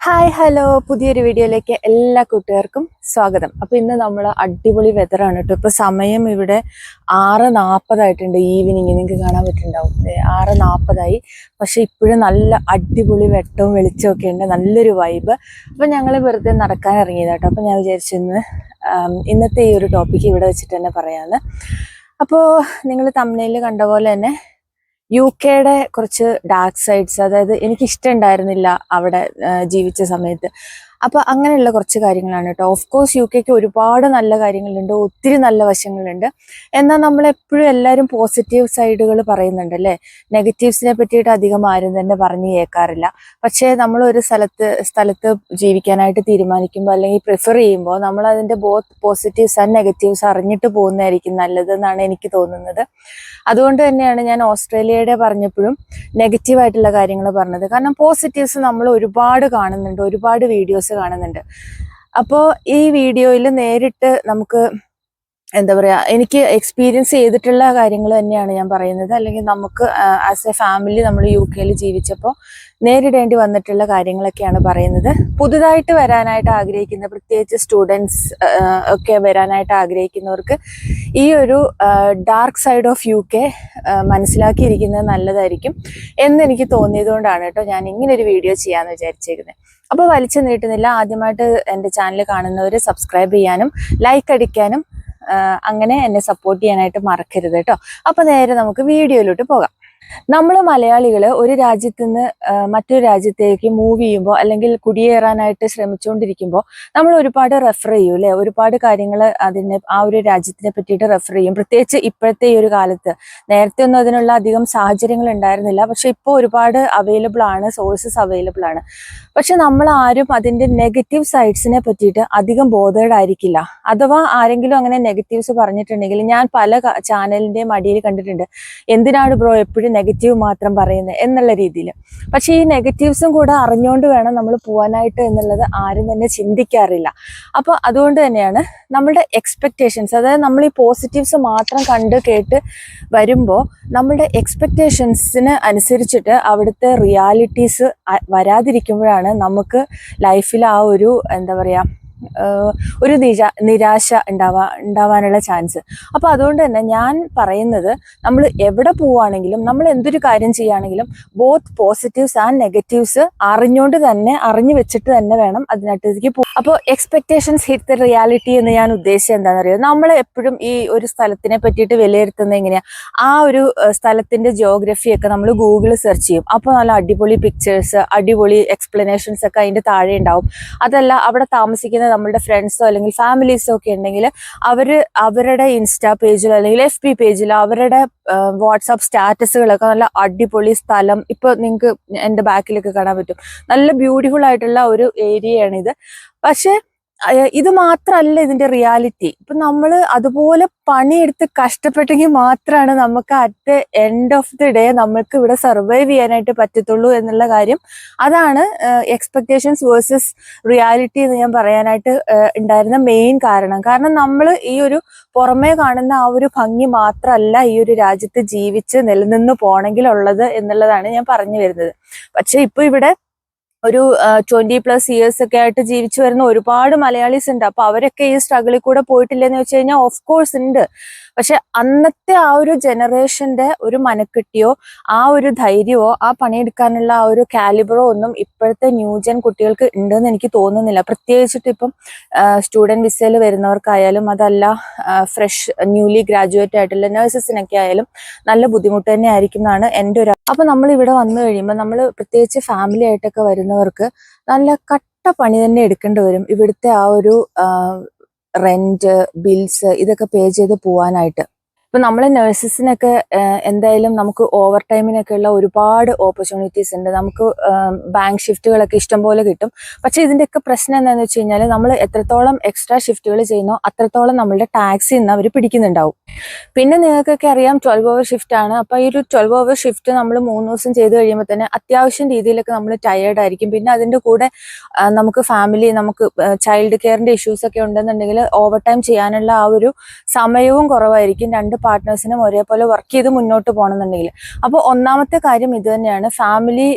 Hi hello പുതിയൊരു വീഡിയോയിലേക്ക് എല്ലാ കൂട്ടുകാർക്കും സ്വാഗതം. അപ്പോൾ ഇന്ന് നമ്മൾ അടിപൊളി വെതറാണ് കേട്ടോ. ഇപ്പോൾ സമയം ഇവിടെ 6:40 ഈവനിങ്, നിങ്ങൾക്ക് കാണാൻ പറ്റുന്നുണ്ടാവും. 6:40 പക്ഷെ ഇപ്പോഴും നല്ല അടിപൊളി വെട്ടവും വെളിച്ചമൊക്കെ ഉണ്ട്, നല്ലൊരു വൈബ്. അപ്പോൾ ഞങ്ങൾ വെറുതെ നടക്കാൻ ഇറങ്ങിയത് കേട്ടോ. അപ്പോൾ ഞാൻ വിചാരിച്ചിരുന്നു ഇന്നത്തെ ഈ ഒരു ടോപ്പിക്ക് ഇവിടെ വെച്ചിട്ട് തന്നെ പറയാമെന്ന്. അപ്പോൾ നിങ്ങൾ തംബ്നെയിലിൽ കണ്ട പോലെ തന്നെ UK കുറച്ച് ഡാർക്ക് സൈഡ്സ്, അതായത് എനിക്കിഷ്ടം ഉണ്ടായിരുന്നില്ല അവിടെ ജീവിച്ച സമയത്ത്. അപ്പോൾ അങ്ങനെയുള്ള കുറച്ച് കാര്യങ്ങളാണ് കേട്ടോ. ഓഫ് കോഴ്സ് UK ഒരുപാട് നല്ല കാര്യങ്ങളുണ്ട്, ഒത്തിരി നല്ല വശങ്ങളുണ്ട്. എന്നാൽ നമ്മളെപ്പോഴും എല്ലാവരും പോസിറ്റീവ് സൈഡുകൾ പറയുന്നുണ്ട് അല്ലേ, നെഗറ്റീവ്സിനെ പറ്റിയിട്ട് അധികം ആരും തന്നെ പറഞ്ഞു കേൾക്കാറില്ല. പക്ഷേ നമ്മളൊരു സ്ഥലത്ത് ജീവിക്കാനായിട്ട് തീരുമാനിക്കുമ്പോൾ അല്ലെങ്കിൽ പ്രിഫർ ചെയ്യുമ്പോൾ നമ്മൾ അതിൻ്റെ ബോത്ത് പോസിറ്റീവ്സ് ആൻഡ് നെഗറ്റീവ്സ് അറിഞ്ഞിട്ട് പോകുന്നതായിരിക്കും നല്ലതെന്നാണ് എനിക്ക് തോന്നുന്നത്. അതുകൊണ്ട് തന്നെയാണ് ഞാൻ ഓസ്ട്രേലിയയുടെ പറഞ്ഞപ്പോഴും നെഗറ്റീവായിട്ടുള്ള കാര്യങ്ങൾ പറഞ്ഞത്. കാരണം പോസിറ്റീവ്സ് നമ്മൾ ഒരുപാട് കാണുന്നുണ്ട്, ഒരുപാട് വീഡിയോസ് കാണുന്നുണ്ട്. അപ്പോൾ ഈ വീഡിയോയിൽ നേരിട്ട് നമുക്ക് എന്താ പറയുക, എനിക്ക് എക്സ്പീരിയൻസ് ചെയ്തിട്ടുള്ള കാര്യങ്ങൾ തന്നെയാണ് ഞാൻ പറയുന്നത്. അല്ലെങ്കിൽ നമുക്ക് ആസ് എ ഫാമിലി നമ്മൾ UK ജീവിച്ചപ്പോൾ നേരിടേണ്ടി വന്നിട്ടുള്ള കാര്യങ്ങളൊക്കെയാണ് പറയുന്നത്. പുതുതായിട്ട് വരാനായിട്ട് ആഗ്രഹിക്കുന്ന, പ്രത്യേകിച്ച് സ്റ്റുഡൻസ് ഒക്കെ വരാനായിട്ട് ആഗ്രഹിക്കുന്നവർക്ക് ഈ ഒരു ഡാർക്ക് സൈഡ് ഓഫ് UK മനസ്സിലാക്കിയിരിക്കുന്നത് നല്ലതായിരിക്കും എന്നെനിക്ക് തോന്നിയത് കൊണ്ടാണ് കേട്ടോ ഞാൻ ഇങ്ങനൊരു വീഡിയോ ചെയ്യാമെന്ന് വിചാരിച്ചേക്കുന്നത്. അപ്പോൾ വലിച്ചു നീട്ടുന്നില്ല, ആദ്യമായിട്ട് എൻ്റെ ചാനൽ കാണുന്നവർ സബ്സ്ക്രൈബ് ചെയ്യാനും ലൈക്ക് അടിക്കാനും അങ്ങനെ എന്നെ സപ്പോർട്ട് ചെയ്യാനായിട്ട് മറക്കരുത് കേട്ടോ. അപ്പോൾ നേരെ നമുക്ക് വീഡിയോയിലോട്ട് പോകാം. നമ്മൾ മലയാളികൾ ഒരു രാജ്യത്ത് നിന്ന് മറ്റൊരു രാജ്യത്തേക്ക് മൂവ് ചെയ്യുമ്പോൾ അല്ലെങ്കിൽ കുടിയേറാനായിട്ട് ശ്രമിച്ചുകൊണ്ടിരിക്കുമ്പോൾ നമ്മൾ ഒരുപാട് റെഫർ ചെയ്യും അല്ലേ, ഒരുപാട് കാര്യങ്ങൾ ആ ഒരു രാജ്യത്തിനെ പറ്റിയിട്ട് റെഫർ ചെയ്യും. പ്രത്യേകിച്ച് ഇപ്പോഴത്തെ ഈ ഒരു കാലത്ത്. നേരത്തെ ഒന്നും അതിനുള്ള അധികം സാഹചര്യങ്ങൾ ഉണ്ടായിരുന്നില്ല, പക്ഷെ ഇപ്പോൾ ഒരുപാട് അവൈലബിൾ ആണ്, സോഴ്സസ് അവൈലബിൾ ആണ്. പക്ഷെ നമ്മൾ ആരും അതിൻ്റെ നെഗറ്റീവ് സൈഡ്സിനെ പറ്റിയിട്ട് അധികം ബോധേഡ് ആയിരിക്കില്ല. അഥവാ ആരെങ്കിലും അങ്ങനെ നെഗറ്റീവ്സ് പറഞ്ഞിട്ടുണ്ടെങ്കിൽ ഞാൻ പല ചാനലിൻ്റെയും അടിയിൽ കണ്ടിട്ടുണ്ട്, എന്തിനാണ് ബ്രോ എപ്പോഴും നെഗറ്റീവ് മാത്രം പറയുന്നത് എന്നുള്ള രീതിയിൽ. പക്ഷേ ഈ നെഗറ്റീവ്സും കൂടെ അറിഞ്ഞുകൊണ്ട് വേണം നമ്മൾ പോകാനായിട്ട് എന്നുള്ളത് ആരും തന്നെ ചിന്തിക്കാറില്ല. അപ്പോൾ അതുകൊണ്ട് തന്നെയാണ് നമ്മളുടെ എക്സ്പെക്റ്റേഷൻസ്, അതായത് നമ്മൾ ഈ പോസിറ്റീവ്സ് മാത്രം കണ്ട് കേട്ട് വരുമ്പോൾ നമ്മളുടെ എക്സ്പെക്റ്റേഷൻസിന് അനുസരിച്ചിട്ട് അവിടുത്തെ റിയാലിറ്റീസ് വരാതിരിക്കുമ്പോഴാണ് നമുക്ക് ലൈഫിൽ ആ ഒരു എന്താ പറയുക ഒരു നിരാശ ഉണ്ടാവാനുള്ള ചാൻസ്. അപ്പോൾ അതുകൊണ്ട് തന്നെ ഞാൻ പറയുന്നത്, നമ്മൾ എവിടെ പോവുകയാണെങ്കിലും നമ്മൾ എന്തൊരു കാര്യം ചെയ്യുകയാണെങ്കിലും ബോത്ത് പോസിറ്റീവ്സ് ആൻഡ് നെഗറ്റീവ്സ് അറിഞ്ഞു വെച്ചിട്ട് തന്നെ വേണം അതിനകത്തേക്ക് പോകും. അപ്പോൾ എക്സ്പെക്ടേഷൻസ് ഹിറ്റ് ദ റിയാലിറ്റി എന്ന് ഞാൻ ഉദ്ദേശിച്ചത് എന്താണെന്ന് അറിയാം. നമ്മൾ എപ്പോഴും ഈ ഒരു സ്ഥലത്തിനെ പറ്റിയിട്ട് വിലയിരുത്തുന്നത് എങ്ങനെയാണ്, ആ ഒരു സ്ഥലത്തിൻ്റെ ജിയോഗ്രഫിയൊക്കെ നമ്മൾ ഗൂഗിളിൽ സെർച്ച് ചെയ്യും. അപ്പോൾ നല്ല അടിപൊളി പിക്ചേഴ്സ്, അടിപൊളി എക്സ്പ്ലനേഷൻസ് ഒക്കെ അതിൻ്റെ താഴെ ഉണ്ടാവും. അതല്ല, അവിടെ താമസിക്കുന്ന നമ്മളുടെ ഫ്രണ്ട്സോ അല്ലെങ്കിൽ ഫാമിലീസോ ഒക്കെ ഉണ്ടെങ്കിൽ അവരുടെ ഇൻസ്റ്റാ പേജിലോ അല്ലെങ്കിൽ FB പേജിലോ അവരുടെ വാട്സാപ്പ് സ്റ്റാറ്റസുകളൊക്കെ നല്ല അടിപൊളി സ്ഥലം, ഇപ്പോൾ നിങ്ങൾക്ക് എൻ്റെ ബാക്കിലൊക്കെ കാണാൻ പറ്റും, നല്ല ബ്യൂട്ടിഫുൾ ആയിട്ടുള്ള ഒരു ഏരിയയാണിത്. പക്ഷെ ഇത് മാത്രമല്ല ഇതിന്റെ റിയാലിറ്റി. ഇപ്പൊ നമ്മൾ അതുപോലെ പണിയെടുത്ത് കഷ്ടപ്പെട്ടെങ്കിൽ മാത്രമാണ് നമുക്ക് at the end of the day നമ്മൾക്ക് ഇവിടെ സർവൈവ് ചെയ്യാനായിട്ട് പറ്റത്തുള്ളൂ എന്നുള്ള കാര്യം. അതാണ് എക്സ്പെക്ടേഷൻസ് വേഴ്സസ് റിയാലിറ്റി എന്ന് ഞാൻ പറയാനായിട്ട് ഉണ്ടായിരുന്ന മെയിൻ കാരണം. കാരണം നമ്മൾ ഈ ഒരു പുറമേ കാണുന്ന ആ ഒരു ഭംഗി മാത്രമല്ല ഈ ഒരു രാജ്യത്ത് ജീവിച്ച് നിലനിന്ന് പോകണമെങ്കിലുള്ളത് എന്നുള്ളതാണ് ഞാൻ പറഞ്ഞു വരുന്നത്. പക്ഷെ ഇപ്പൊ ഇവിടെ ഒരു 20+ ഇയേഴ്സ് ഒക്കെ ആയിട്ട് ജീവിച്ചു വരുന്ന ഒരുപാട് മലയാളീസ് ഉണ്ട്. അപ്പൊ അവരൊക്കെ ഈ സ്ട്രഗിളിൽ കൂടെ പോയിട്ടില്ലെന്ന് വെച്ച് കഴിഞ്ഞാൽ ഓഫ് കോഴ്സ് ഉണ്ട്. പക്ഷെ അന്നത്തെ ആ ഒരു ജനറേഷന്റെ ഒരു മനക്കെട്ടിയോ ആ ഒരു ധൈര്യമോ ആ പണിയെടുക്കാനുള്ള ആ ഒരു കാലിബറോ ഒന്നും ഇപ്പോഴത്തെ ന്യൂജൻ കുട്ടികൾക്ക് ഉണ്ടെന്ന് എനിക്ക് തോന്നുന്നില്ല. പ്രത്യേകിച്ചിട്ട് ഇപ്പം സ്റ്റുഡൻറ് വിസയിൽ വരുന്നവർക്കായാലും അതല്ല ഫ്രഷ് ന്യൂലി ഗ്രാജുവേറ്റ് ആയിട്ടുള്ള നഴ്സസിനൊക്കെ ആയാലും നല്ല ബുദ്ധിമുട്ട് തന്നെ ആയിരിക്കും എന്നാണ് എൻ്റെ ഒരു. അപ്പൊ നമ്മൾ ഇവിടെ വന്നു കഴിയുമ്പോൾ നമ്മൾ പ്രത്യേകിച്ച് ഫാമിലി ആയിട്ടൊക്കെ വരുന്നവർക്ക് നല്ല കട്ട പണി തന്നെ എടുക്കേണ്ടി വരും ഇവിടുത്തെ ആ ഒരു റെന്റ്, ബിൽസ് ഇതൊക്കെ പേ ചെയ്ത് പോവാനായിട്ട്. ഇപ്പൊ നമ്മളെ നഴ്സസിനൊക്കെ എന്തായാലും നമുക്ക് ഓവർ ടൈമിനൊക്കെ ഉള്ള ഒരുപാട് ഓപ്പർച്യൂണിറ്റീസ് ഉണ്ട്. നമുക്ക് ബാങ്ക് ഷിഫ്റ്റുകളൊക്കെ ഇഷ്ടംപോലെ കിട്ടും. പക്ഷെ ഇതിൻ്റെയൊക്കെ പ്രശ്നം എന്താണെന്ന് വെച്ച് കഴിഞ്ഞാൽ നമ്മൾ എത്രത്തോളം എക്സ്ട്രാ ഷിഫ്റ്റുകൾ ചെയ്യുന്നോ അത്രത്തോളം നമ്മളുടെ ടാക്സിൽ നിന്ന് അവർ പിടിക്കുന്നുണ്ടാവും. പിന്നെ നിങ്ങൾക്കൊക്കെ അറിയാം 12 hour ഷിഫ്റ്റ് ആണ്. അപ്പൊ ഈ ഒരു 12 hour ഷിഫ്റ്റ് നമ്മൾ 3 ദിവസം ചെയ്ത് കഴിയുമ്പോൾ തന്നെ അത്യാവശ്യം രീതിയിലൊക്കെ നമ്മൾ ടയേർഡ് ആയിരിക്കും. പിന്നെ അതിന്റെ കൂടെ നമുക്ക് ഫാമിലി, നമുക്ക് ചൈൽഡ് കെയറിന്റെ ഇഷ്യൂസ് ഒക്കെ ഉണ്ടെന്നുണ്ടെങ്കിൽ ഓവർ ടൈം ചെയ്യാനുള്ള ആ ഒരു സമയവും കുറവായിരിക്കും. രണ്ട് പാർട്ട്നേഴ്സിനും ഒരേപോലെ വർക്ക് ചെയ്ത് മുന്നോട്ട് പോകണമെന്നുണ്ടെങ്കിൽ. അപ്പോൾ ഒന്നാമത്തെ കാര്യം ഇത് തന്നെയാണ്, ഫാമിലി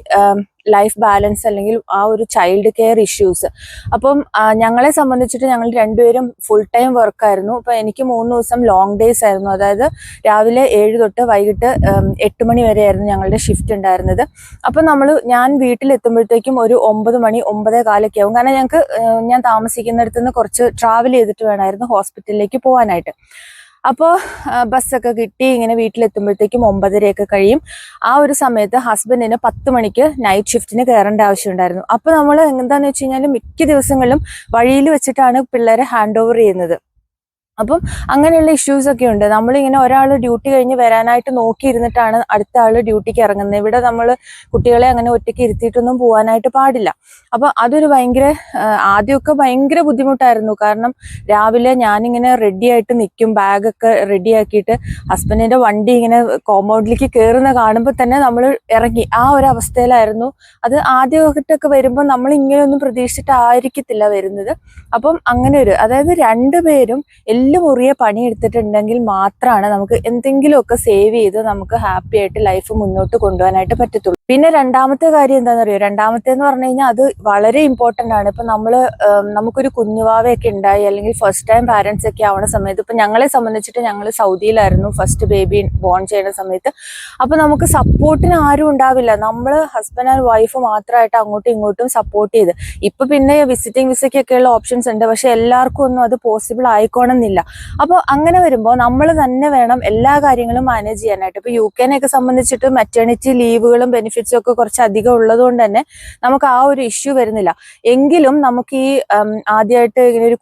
ലൈഫ് ബാലൻസ് അല്ലെങ്കിൽ ആ ഒരു ചൈൽഡ് കെയർ ഇഷ്യൂസ്. അപ്പം ഞങ്ങളെ സംബന്ധിച്ചിട്ട് ഞങ്ങൾ രണ്ടുപേരും ഫുൾ ടൈം വർക്കായിരുന്നു. അപ്പം എനിക്ക് 3 ദിവസം ലോങ് ഡേയ്സ് ആയിരുന്നു. അതായത് രാവിലെ 7 തൊട്ട് വൈകിട്ട് 8 മണി വരെ ആയിരുന്നു ഞങ്ങളുടെ ഷിഫ്റ്റ് ഉണ്ടായിരുന്നത്. അപ്പം ഞാൻ വീട്ടിലെത്തുമ്പോഴത്തേക്കും ഒരു 9 മണി 9:15 ആവും. കാരണം ഞാൻ താമസിക്കുന്നിടത്ത് നിന്ന് കുറച്ച് ട്രാവൽ ചെയ്തിട്ട് വേണമായിരുന്നു ഹോസ്പിറ്റലിലേക്ക് പോകാനായിട്ട്. അപ്പോൾ ബസ്സൊക്കെ കിട്ടി ഇങ്ങനെ വീട്ടിലെത്തുമ്പോഴത്തേക്കും 9:30 കഴിയും. ആ ഒരു സമയത്ത് ഹസ്ബൻഡിന് 10 മണിക്ക് നൈറ്റ് ഷിഫ്റ്റിന് കയറേണ്ട ആവശ്യമുണ്ടായിരുന്നു. അപ്പോൾ നമ്മൾ എന്താണെന്ന് വെച്ച് കഴിഞ്ഞാൽ മിക്ക ദിവസങ്ങളിലും വഴിയിൽ വെച്ചിട്ടാണ് പിള്ളേരെ ഹാൻഡ് ഓവർ ചെയ്യുന്നത്. അപ്പം അങ്ങനെയുള്ള ഇഷ്യൂസ് ഒക്കെ ഉണ്ട്. നമ്മളിങ്ങനെ ഒരാൾ ഡ്യൂട്ടി കഴിഞ്ഞ് വരാനായിട്ട് നോക്കിയിരുന്നിട്ടാണ് അടുത്ത ആൾ ഡ്യൂട്ടിക്ക് ഇറങ്ങുന്നത്. ഇവിടെ നമ്മൾ കുട്ടികളെ അങ്ങനെ ഒറ്റയ്ക്ക് ഇരുത്തിയിട്ടൊന്നും പോകാനായിട്ട് പാടില്ല. അപ്പൊ അതൊരു ആദ്യമൊക്കെ ഭയങ്കര ബുദ്ധിമുട്ടായിരുന്നു. കാരണം രാവിലെ ഞാനിങ്ങനെ റെഡി ആയിട്ട് നിൽക്കും, ബാഗൊക്കെ റെഡി ആക്കിയിട്ട് ഹസ്ബൻഡിന്റെ വണ്ടി ഇങ്ങനെ കോമ്പൗണ്ടിലേക്ക് കയറുന്ന കാണുമ്പോൾ തന്നെ നമ്മൾ ഇറങ്ങി ആ ഒരു അവസ്ഥയിലായിരുന്നു. അത് ആദ്യമായിട്ടൊക്കെ വരുമ്പോൾ നമ്മൾ ഇങ്ങനെയൊന്നും പ്രതീക്ഷിച്ചിട്ടായിരിക്കത്തില്ല വരുന്നത്. അപ്പം അങ്ങനെ അതായത് രണ്ടുപേരും മുറിയെ പണിയെടുത്തിട്ടുണ്ടെങ്കിൽ മാത്രമാണ് നമുക്ക് എന്തെങ്കിലുമൊക്കെ സേവ് ചെയ്ത് നമുക്ക് ഹാപ്പി ആയിട്ട് ലൈഫ് മുന്നോട്ട് കൊണ്ടുപോകാനായിട്ട് പറ്റത്തുള്ളൂ. പിന്നെ രണ്ടാമത്തെ കാര്യം എന്താണെന്ന് അറിയോ? രണ്ടാമത്തേന്ന് പറഞ്ഞു കഴിഞ്ഞാൽ അത് വളരെ ഇമ്പോർട്ടൻ്റ് ആണ്. ഇപ്പൊ നമുക്കൊരു കുഞ്ഞുവാവയൊക്കെ ഉണ്ടായി അല്ലെങ്കിൽ ഫസ്റ്റ് ടൈം പാരന്റ്സ് ഒക്കെ ആവുന്ന സമയത്ത്, ഇപ്പൊ ഞങ്ങളെ സംബന്ധിച്ചിട്ട് ഞങ്ങൾ സൗദിയിലായിരുന്നു ഫസ്റ്റ് ബേബി ബോൺ ചെയ്യുന്ന സമയത്ത്. അപ്പൊ നമുക്ക് സപ്പോർട്ടിന് ആരും ഉണ്ടാവില്ല. നമ്മൾ ഹസ്ബൻഡ് ആൻഡ് വൈഫ് മാത്രമായിട്ട് അങ്ങോട്ടും ഇങ്ങോട്ടും സപ്പോർട്ട് ചെയ്ത്. ഇപ്പൊ പിന്നെ വിസിറ്റിംഗ് വിസയ്ക്കൊക്കെയുള്ള ഓപ്ഷൻസ് ഉണ്ട്, പക്ഷെ എല്ലാവർക്കും ഒന്നും അത് പോസിബിൾ ആയിക്കോണമെന്നില്ല. അപ്പോൾ അങ്ങനെ വരുമ്പോൾ നമ്മൾ തന്നെ വേണം എല്ലാ കാര്യങ്ങളും മാനേജ് ചെയ്യാനായിട്ട്. ഇപ്പൊ UK-നെയൊക്കെ സംബന്ധിച്ചിട്ട് മെറ്റേണിറ്റി ലീവുകളും ബെനിഫിറ്റ്സും ഒക്കെ കുറച്ച് അധികം ഉള്ളത് കൊണ്ട് തന്നെ നമുക്ക് ആ ഒരു ഇഷ്യൂ വരുന്നില്ല. എങ്കിലും നമുക്ക് ഈ ആദ്യമായിട്ട് ഇങ്ങനെ ഒരു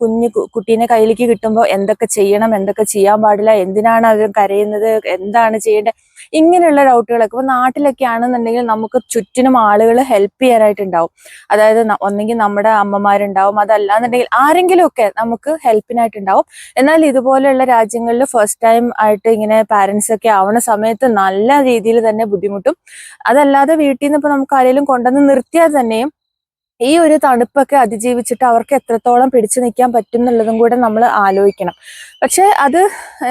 കുട്ടീനെ കയ്യിലേക്ക് കിട്ടുമ്പോൾ എന്തൊക്കെ ചെയ്യണം, എന്തൊക്കെ ചെയ്യാൻ പാടില്ല, എന്തിനാണ് അവർ കരയുന്നത്, എന്താണ് ചെയ്യേണ്ടത്, ഇങ്ങനെയുള്ള ഡൗട്ടുകളൊക്കെ. ഇപ്പൊ നാട്ടിലൊക്കെ ആണെന്നുണ്ടെങ്കിൽ നമുക്ക് ചുറ്റിനും ആളുകൾ ഹെൽപ്പ് ചെയ്യാനായിട്ടുണ്ടാവും. അതായത് ഒന്നെങ്കിൽ നമ്മുടെ അമ്മമാരുണ്ടാവും, അതല്ലാന്നുണ്ടെങ്കിൽ ആരെങ്കിലും ഒക്കെ നമുക്ക് ഹെൽപ്പിനായിട്ടുണ്ടാവും. എന്നാൽ ഇതുപോലെയുള്ള രാജ്യങ്ങളിൽ ഫസ്റ്റ് ടൈം ആയിട്ട് ഇങ്ങനെ പാരന്റ്സ് ഒക്കെ ആവുന്ന സമയത്ത് നല്ല രീതിയിൽ തന്നെ ബുദ്ധിമുട്ടും. അതല്ലാതെ വീട്ടിൽ നിന്ന് ഇപ്പൊ നമുക്ക് ആരെങ്കിലും കൊണ്ടുവന്ന് നിർത്തിയാൽ തന്നെയും ഈ ഒരു തണുപ്പൊക്കെ അതിജീവിച്ചിട്ട് അവർക്ക് എത്രത്തോളം പിടിച്ചു നിൽക്കാൻ പറ്റും എന്നുള്ളതും കൂടെ നമ്മൾ ആലോചിക്കണം. പക്ഷെ അത്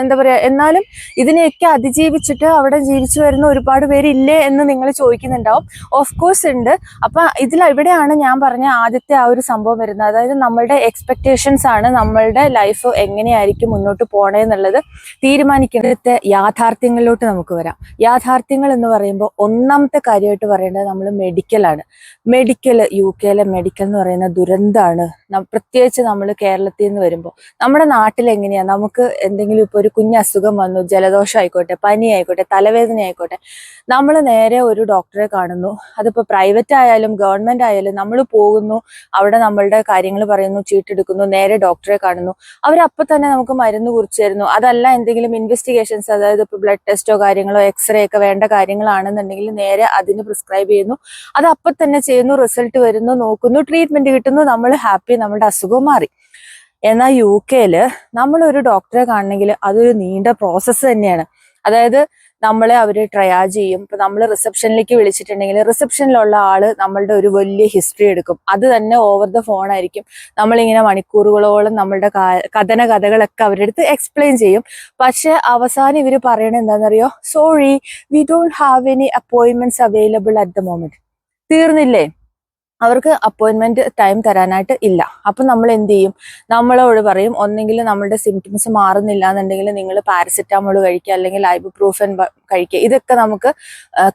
എന്താ പറയാ, എന്നാലും ഇതിനെയൊക്കെ അതിജീവിച്ചിട്ട് അവിടെ ജീവിച്ചു വരുന്ന ഒരുപാട് പേരില്ലേ എന്ന് നിങ്ങൾ ചോദിക്കുന്നുണ്ടാവും. ഓഫ് കോഴ്സ് ഉണ്ട്. അപ്പൊ ഇവിടെയാണ് ഞാൻ പറഞ്ഞ ആദ്യത്തെ ആ ഒരു സംഭവം വരുന്നത്. അതായത് നമ്മളുടെ എക്സ്പെക്ടേഷൻസ് ആണ് നമ്മളുടെ ലൈഫ് എങ്ങനെയായിരിക്കും മുന്നോട്ട് പോണേന്നുള്ളത് തീരുമാനിക്കേണ്ടത്. യാഥാർത്ഥ്യങ്ങളിലോട്ട് നമുക്ക് വരാം. യാഥാർത്ഥ്യങ്ങൾ എന്ന് പറയുമ്പോൾ ഒന്നാമത്തെ കാര്യമായിട്ട് പറയേണ്ടത് നമ്മൾ മെഡിക്കലാണ്. UK-ലെ മെഡിക്കൽ എന്ന് പറയുന്ന ദുരന്തമാണ്. പ്രത്യേകിച്ച് നമ്മൾ കേരളത്തിൽ നിന്ന് വരുമ്പോൾ. നമ്മുടെ നാട്ടിൽ എങ്ങനെയാ, നമുക്ക് എന്തെങ്കിലും ഇപ്പോൾ ഒരു കുഞ്ഞ് അസുഖം വന്നു, ജലദോഷം ആയിക്കോട്ടെ, പനി ആയിക്കോട്ടെ, തലവേദന ആയിക്കോട്ടെ, നമ്മൾ നേരെ ഒരു ഡോക്ടറെ കാണുന്നു. അതിപ്പോൾ പ്രൈവറ്റ് ആയാലും ഗവൺമെന്റ് ആയാലും നമ്മൾ പോകുന്നു, അവിടെ നമ്മളുടെ കാര്യങ്ങൾ പറയുന്നു, ചീട്ടെടുക്കുന്നു, നേരെ ഡോക്ടറെ കാണുന്നു. അവരപ്പോൾ തന്നെ നമുക്ക് മരുന്ന് കുറിച്ച് തരുന്നു. അതല്ല എന്തെങ്കിലും ഇൻവെസ്റ്റിഗേഷൻസ്, അതായത് ഇപ്പോൾ ബ്ലഡ് ടെസ്റ്റോ കാര്യങ്ങളോ എക്സ്റേ ഒക്കെ വേണ്ട കാര്യങ്ങളാണെന്നുണ്ടെങ്കിൽ നേരെ അതിന് പ്രിസ്ക്രൈബ് ചെയ്യുന്നു. അത് അപ്പം തന്നെ ചെയ്യുന്നു, റിസൾട്ട് വരുന്നു, നോക്കുന്നു, ട്രീറ്റ്മെന്റ് കിട്ടുന്നു, നമ്മൾ ഹാപ്പി, നമ്മുടെ അസുഖം മാറി. എന്നാൽ UK-ല് നമ്മളൊരു ഡോക്ടറെ കാണണമെങ്കിൽ അതൊരു നീണ്ട പ്രോസസ്സ് തന്നെയാണ്. അതായത് നമ്മളെ അവര് ട്രയാജ് ചെയ്യും. ഇപ്പൊ നമ്മൾ റിസപ്ഷനിലേക്ക് വിളിച്ചിട്ടുണ്ടെങ്കിൽ റിസപ്ഷനിലുള്ള ആള് നമ്മളുടെ ഒരു വലിയ ഹിസ്റ്ററി എടുക്കും. അത് തന്നെ ഓവർ ദ ഫോൺ ആയിരിക്കും. നമ്മളിങ്ങനെ മണിക്കൂറുകളോളം നമ്മളുടെ കഥകളൊക്കെ അവരുടെ അടുത്ത് എക്സ്പ്ലെയിൻ ചെയ്യും. പക്ഷെ അവസാനം ഇവര് പറയണത് എന്താണെന്നറിയോ? Sorry, we don't have any appointments available at the moment. തീർന്നില്ലേ? അവർക്ക് അപ്പോയിന്റ്മെന്റ് ടൈം തരാനായിട്ട് ഇല്ല. അപ്പം നമ്മൾ എന്ത് ചെയ്യും? നമ്മളോട് പറയും, ഒന്നെങ്കിൽ നമ്മളുടെ സിംറ്റംസ് മാറുന്നില്ല എന്നുണ്ടെങ്കിൽ നിങ്ങൾ പാരസെറ്റാമോൾ കഴിക്കുക, അല്ലെങ്കിൽ ഐബുപ്രൂഫൻ കഴിക്കുക. ഇതൊക്കെ നമുക്ക്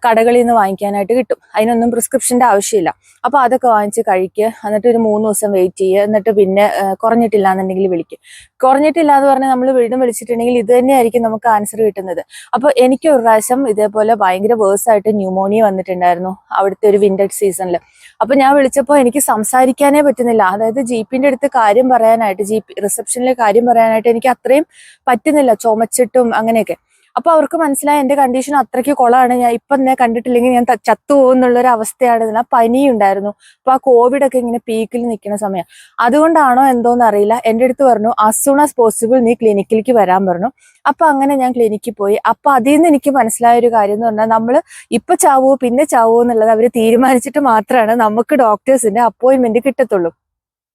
കടകളിൽ നിന്ന് വാങ്ങിക്കാനായിട്ട് കിട്ടും. അതിനൊന്നും പ്രിസ്ക്രിപ്ഷന്റെ ആവശ്യമില്ല. അപ്പൊ അതൊക്കെ വാങ്ങിച്ച് കഴിക്കുക. എന്നിട്ട് ഒരു 3 ദിവസം വെയിറ്റ് ചെയ്യുക. എന്നിട്ട് പിന്നെ കുറഞ്ഞിട്ടില്ല എന്നുണ്ടെങ്കിൽ വിളിക്കുക. കുറഞ്ഞിട്ടില്ല എന്ന് പറഞ്ഞാൽ നമ്മൾ വീണ്ടും വിളിച്ചിട്ടുണ്ടെങ്കിൽ ഇത് തന്നെയായിരിക്കും നമുക്ക് ആൻസർ കിട്ടുന്നത്. അപ്പൊ എനിക്ക് ഒരു പ്രാവശ്യം ഇതേപോലെ ഭയങ്കര വേഴ്സായിട്ട് ന്യൂമോണിയ വന്നിട്ടുണ്ടായിരുന്നു അവിടുത്തെ ഒരു വിന്റർ സീസണിൽ. അപ്പൊ ഞാൻ വിളിച്ചപ്പോൾ എനിക്ക് സംസാരിക്കാനേ പറ്റുന്നില്ല. അതായത് GP-ന്റെ അടുത്ത് കാര്യം പറയാനായിട്ട്, റിസപ്ഷനിലെ കാര്യം പറയാനായിട്ട് എനിക്ക് അത്രയും പറ്റുന്നില്ല, ചുമച്ചിട്ടും അങ്ങനെയൊക്കെ. അപ്പൊ അവർക്ക് മനസ്സിലായി എന്റെ കണ്ടീഷൻ അത്രയ്ക്ക് കൊളാണ്, ഞാൻ ഇപ്പൊ എന്നെ കണ്ടിട്ടില്ലെങ്കിൽ ഞാൻ ചത്തുപോകുന്നുള്ളൊരു അവസ്ഥയാണ്. ആ പനിയുണ്ടായിരുന്നു. അപ്പൊ ആ കോവിഡ് ഒക്കെ ഇങ്ങനെ പീക്കിൽ നിൽക്കുന്ന സമയം. അതുകൊണ്ടാണോ എന്തോന്ന് അറിയില്ല, എന്റെ അടുത്ത് പറഞ്ഞു ആസ് സൂൺ ആസ് പോസിബിൾ നീ ക്ലിനിക്കിലേക്ക് വരാൻ പറഞ്ഞു. അപ്പൊ അങ്ങനെ ഞാൻ ക്ലിനിക്കിൽ പോയി. അപ്പൊ അതിൽ നിന്ന് എനിക്ക് മനസ്സിലായ ഒരു കാര്യം എന്ന് പറഞ്ഞാൽ, നമ്മൾ ഇപ്പൊ ചാവോ പിന്നെ ചാവോ എന്നുള്ളത് അവർ തീരുമാനിച്ചിട്ട് മാത്രമാണ് നമുക്ക് ഡോക്ടേഴ്സിന്റെ അപ്പോയിന്റ്മെന്റ് കിട്ടത്തുള്ളൂ.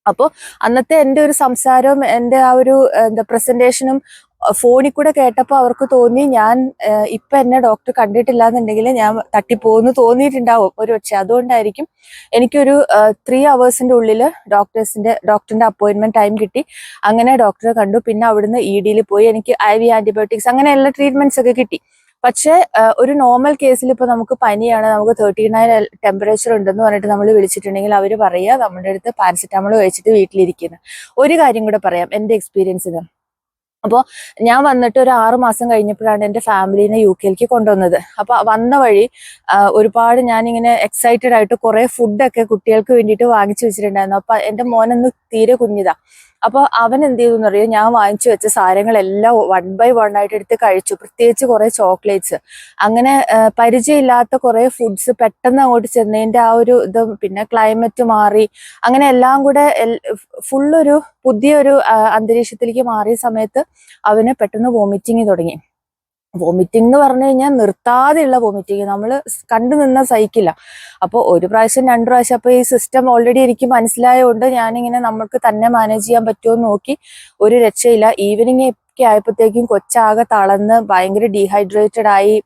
അപ്പോൾ അന്നത്തെ എൻ്റെ ഒരു സംസാരവും എൻ്റെ ആ ഒരു പ്രസന്റേഷനും ഫോണിൽ കൂടെ കേട്ടപ്പോൾ അവർക്ക് തോന്നി ഞാൻ ഇപ്പൊ എന്നെ ഡോക്ടർ കണ്ടിട്ടില്ല എന്നുണ്ടെങ്കിൽ ഞാൻ തട്ടിപ്പോന്ന് തോന്നിയിട്ടുണ്ടാവും ഒരു പക്ഷെ. അതുകൊണ്ടായിരിക്കും എനിക്കൊരു 3 hours ഉള്ളിൽ ഡോക്ടറിന്റെ അപ്പോയിന്റ്മെന്റ് ടൈം കിട്ടി. അങ്ങനെ ഡോക്ടറെ കണ്ടു. പിന്നെ അവിടുന്ന് ED പോയി. എനിക്ക് IV ആന്റിബയോട്ടിക്സ് അങ്ങനെയുള്ള ട്രീറ്റ്മെന്റ്സ് ഒക്കെ കിട്ടി. പക്ഷെ ഒരു നോർമൽ കേസിൽ ഇപ്പൊ നമുക്ക് പനിയാണ്, നമുക്ക് 39 ടെമ്പറേച്ചർ ഉണ്ടെന്ന് പറഞ്ഞിട്ട് നമ്മൾ വിളിച്ചിട്ടുണ്ടെങ്കിൽ അവർ പറയുക നമ്മുടെ അടുത്ത് പാരസിറ്റാമോൾ കഴിച്ചിട്ട് വീട്ടിലിരിക്കുന്നു. ഒരു കാര്യം കൂടെ പറയാം എന്റെ എക്സ്പീരിയൻസിന്. അപ്പോൾ ഞാൻ വന്നിട്ട് ഒരു 6 മാസം കഴിഞ്ഞപ്പോഴാണ് എൻ്റെ ഫാമിലിനെ UK കൊണ്ടുവന്നത്. അപ്പൊ വന്ന വഴി ഒരുപാട് ഞാനിങ്ങനെ എക്സൈറ്റഡ് ആയിട്ട് കുറെ ഫുഡൊക്കെ കുട്ടികൾക്ക് വേണ്ടിയിട്ട് വാങ്ങിച്ചു വെച്ചിട്ടുണ്ടായിരുന്നു. അപ്പൊ എൻ്റെ മോനൊന്ന് തീരെ കുഞ്ഞിതാ. അപ്പൊ അവൻ എന്ത് ചെയ്തു എന്നറിയോ, ഞാൻ വാങ്ങിച്ചു വെച്ച സാധനങ്ങളെല്ലാം 1 by 1 ആയിട്ട് എടുത്ത് കഴിച്ചു. പ്രത്യേകിച്ച് കുറെ ചോക്ലേറ്റ്സ്. അങ്ങനെ പരിചയമില്ലാത്ത കുറെ ഫുഡ്സ് പെട്ടെന്ന് അങ്ങോട്ട് ചെന്നതിന്റെ ആ ഒരു ഇത്, പിന്നെ ക്ലൈമറ്റ് മാറി, അങ്ങനെ എല്ലാം കൂടെ ഫുള്ളൊരു പുതിയൊരു അന്തരീക്ഷത്തിലേക്ക് മാറിയ സമയത്ത് അവന് പെട്ടെന്ന് വോമിറ്റിങ് തുടങ്ങി. വോമിറ്റിംഗ് എന്ന് പറഞ്ഞു കഴിഞ്ഞാൽ നിർത്താതെയുള്ള വോമിറ്റിംഗ്, നമ്മൾ കണ്ടു നിന്നാൽ സഹിക്കില്ല. അപ്പോൾ 1 പ്രാവശ്യം 2 പ്രാവശ്യം, അപ്പൊ ഈ സിസ്റ്റം ഓൾറെഡി എനിക്ക് മനസ്സിലായതുകൊണ്ട് ഞാനിങ്ങനെ നമുക്ക് തന്നെ മാനേജ് ചെയ്യാൻ പറ്റുമോ എന്ന് നോക്കി. ഒരു രക്ഷയില്ല. ഈവനിങ് ഒക്കെ ആയപ്പോഴത്തേക്കും കൊച്ചാകെ തളർന്ന് ഭയങ്കര ഡീഹൈഡ്രേറ്റഡ് ആയി.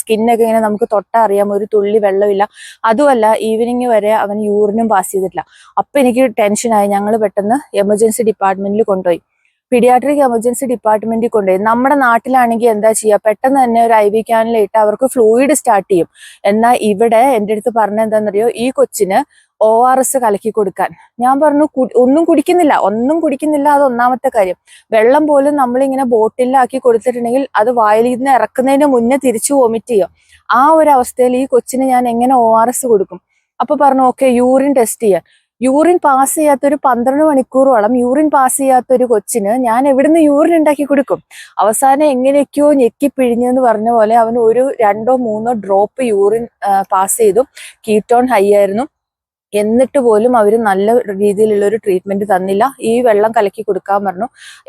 സ്കിന്നൊക്കെ ഇങ്ങനെ നമുക്ക് തൊട്ടാ അറിയാം, ഒരു തുള്ളി വെള്ളമില്ല. അതുമല്ല ഈവനിങ് വരെ അവൻ യൂറിനും പാസ് ചെയ്തിട്ടില്ല. അപ്പൊ എനിക്ക് ടെൻഷനായി. ഞങ്ങൾ പെട്ടെന്ന് എമർജൻസി ഡിപ്പാർട്ട്മെന്റിൽ കൊണ്ടുപോയി. പീഡിയാട്രിക് എമർജൻസി ഡിപ്പാർട്ട്മെന്റിൽ കൊണ്ടുപോയി. നമ്മുടെ നാട്ടിലാണെങ്കിൽ എന്താ ചെയ്യുക, പെട്ടെന്ന് തന്നെ ഒരു IV ക്യാനിലിട്ട് അവർക്ക് ഫ്ലൂയിഡ് സ്റ്റാർട്ട് ചെയ്യും. എന്നാൽ ഇവിടെ എൻ്റെ അടുത്ത് പറഞ്ഞ എന്താണെന്നറിയോ, ഈ കൊച്ചിന് ORS കലക്കി കൊടുക്കാൻ. ഞാൻ പറഞ്ഞു ഒന്നും കുടിക്കുന്നില്ല. അത് ഒന്നാമത്തെ കാര്യം. വെള്ളം പോലും നമ്മളിങ്ങനെ ബോട്ടിലാക്കി കൊടുത്തിട്ടുണ്ടെങ്കിൽ അത് വായിൽ നിന്ന് ഇറക്കുന്നതിന് മുന്നേ തിരിച്ചു വോമിറ്റ് ചെയ്യും. ആ ഒരു അവസ്ഥയിൽ ഈ കൊച്ചിന് ഞാൻ എങ്ങനെ ORS കൊടുക്കും? അപ്പൊ പറഞ്ഞു ഓക്കെ യൂറിൻ ടെസ്റ്റ് ചെയ്യാൻ. യൂറിൻ പാസ് ചെയ്യാത്തൊരു 12 മണിക്കൂറോളം യൂറിൻ പാസ് ചെയ്യാത്തൊരു കൊച്ചിന് ഞാൻ എവിടുന്ന് യൂറിൻ ഉണ്ടാക്കി കൊടുക്കും? അവസാനം എങ്ങനെയൊക്കെയോ ഞെക്കി പിഴിഞ്ഞെന്ന് പറഞ്ഞ പോലെ അവന് ഒരു 2 or 3 ഡ്രോപ്പ് യൂറിൻ പാസ് ചെയ്തു. കീറ്റോൺ ഹൈ ആയിരുന്നു. എന്നിട്ട് പോലും അവർ നല്ല രീതിയിലുള്ള ഒരു ട്രീറ്റ്മെന്റ് തന്നില്ല. ഈ വെള്ളം കലക്കി കൊടുക്കാൻ പറഞ്ഞു.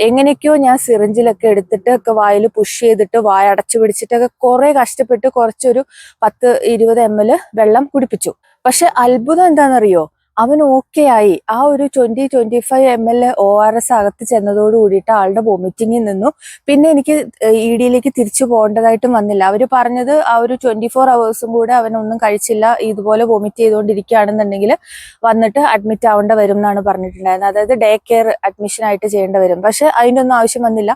എങ്ങനെയൊക്കെയോ ഞാൻ സിറിഞ്ചിലൊക്കെ എടുത്തിട്ട് ഒക്കെ വായിൽ പുഷ് ചെയ്തിട്ട് വായ അടച്ചു പിടിച്ചിട്ടൊക്കെ കുറെ കഷ്ടപ്പെട്ട് കുറച്ചൊരു 10-20 ml വെള്ളം കുടിപ്പിച്ചു. പക്ഷെ അത്ഭുതം എന്താണെന്നറിയോ, അവൻ ഓക്കെ ആയി. ആ ഒരു 20-25 ml ORS അകത്ത് ചെന്നതോട് കൂടിയിട്ട് ആളുടെ വോമിറ്റിങ്ങിൽ നിന്നു. പിന്നെ എനിക്ക് ED തിരിച്ചു പോകേണ്ടതായിട്ടും വന്നില്ല. അവർ പറഞ്ഞത് ആ ഒരു 24 hours കൂടെ അവനൊന്നും കഴിച്ചില്ല, ഇതുപോലെ വോമിറ്റ് ചെയ്തുകൊണ്ടിരിക്കുകയാണെന്നുണ്ടെങ്കിൽ വന്നിട്ട് അഡ്മിറ്റ് ആവേണ്ട വരും എന്നാണ് പറഞ്ഞിട്ടുണ്ടായിരുന്നത്. അതായത് ഡേ കെയർ അഡ്മിഷൻ ആയിട്ട് ചെയ്യേണ്ടി വരും. പക്ഷെ അതിൻ്റെ ഒന്നും ആവശ്യം വന്നില്ല.